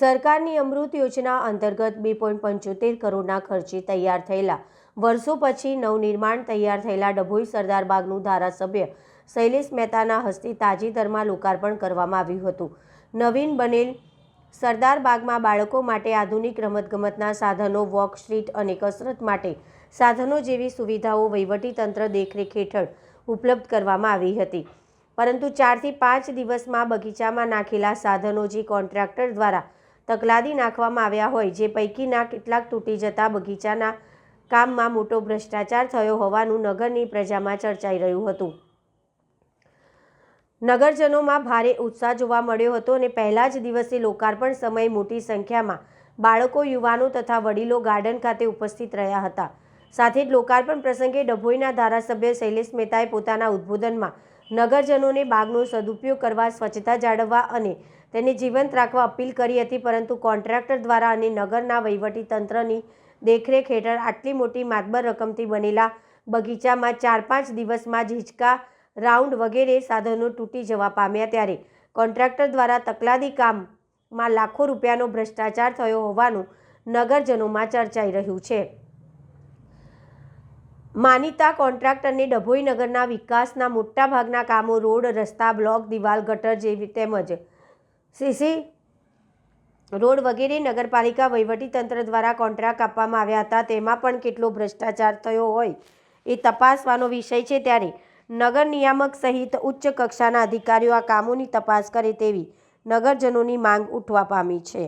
સરકારની અમૃત યોજના અંતર્ગત 2.75 કરોડના ખર્ચે તૈયાર થયેલા વર્ષો પછી નવનિર્માણ તૈયાર થયેલા ડભોઈ સરદારબાગનું ધારાસભ્ય શૈલેષ મહેતાના હસ્તે તાજેતરમાં લોકાર્પણ કરવામાં આવ્યું હતું। નવીન બનેલ સરદારબાગમાં બાળકો માટે આધુનિક રમતગમતના સાધનો, વોક, સ્ટ્રીટ અને કસરત માટે સાધનો જેવી સુવિધાઓ વહીવટીતંત્ર દેખરેખ હેઠળ ઉપલબ્ધ કરવામાં આવી હતી, પરંતુ 4 થી 5 દિવસમાં બગીચામાં નાખેલા સાધનો જે કોન્ટ્રાક્ટર દ્વારા તકલાદી નાખવામાં આવ્યા હોય, જે પૈકીના કેટલાક તૂટી જતા બગીચાના કામમાં મોટો ભ્રષ્ટાચાર થયો હોવાનું નગરની પ્રજામાં ચર્ચાઈ રહ્યું હતું। નગરજનોમાં ભારે ઉત્સાહ જોવા મળ્યો હતો અને પહેલા જ દિવસે લોકાર્પણ સમયે મોટી સંખ્યામાં બાળકો, યુવાનો તથા વડીલો ગાર્ડન ખાતે ઉપસ્થિત રહ્યા હતા। સાથે જ લોકાર્પણ પ્રસંગે ડભોઈના ધારાસભ્ય શૈલેષ મહેતાએ પોતાના ઉદ્બોધનમાં નગરજનોને બાગનો સદુપયોગ કરવા, સ્વચ્છતા જાળવવા અને તેને જીવંત રાખવા અપીલ કરી હતી, પરંતુ કોન્ટ્રાક્ટર દ્વારા અને નગરના વહીવટીતંત્રની દેખરેખ હેઠળ આટલી મોટી માતબર રકમથી બનેલા બગીચામાં 4-5 દિવસમાં જ હિંચકા, રાઉન્ડ વગેરે સાધનો તૂટી જવા પામ્યા, ત્યારે કોન્ટ્રાક્ટર દ્વારા તકલાદી કામમાં લાખો રૂપિયાનો ભ્રષ્ટાચાર થયો હોવાનું નગરજનોમાં ચર્ચાઈ રહ્યું છે। માનીતા કોન્ટ્રાક્ટરને ડભોઈ નગરના વિકાસના મોટાભાગના કામો રોડ, રસ્તા, બ્લોક, દિવાલ, ગટર જેવી તેમજ સીસી રોડ વગેરે નગરપાલિકા વહીવટીતંત્ર દ્વારા કોન્ટ્રાક્ટ આપવામાં આવ્યા હતા, તેમાં પણ કેટલો ભ્રષ્ટાચાર થયો હોય એ તપાસવાનો વિષય છે, ત્યારે નગર નિયામક સહિત ઉચ્ચ કક્ષાના અધિકારીઓ આ કામોની તપાસ કરે તેવી નગરજનોની માંગ ઉઠવા પામી છે।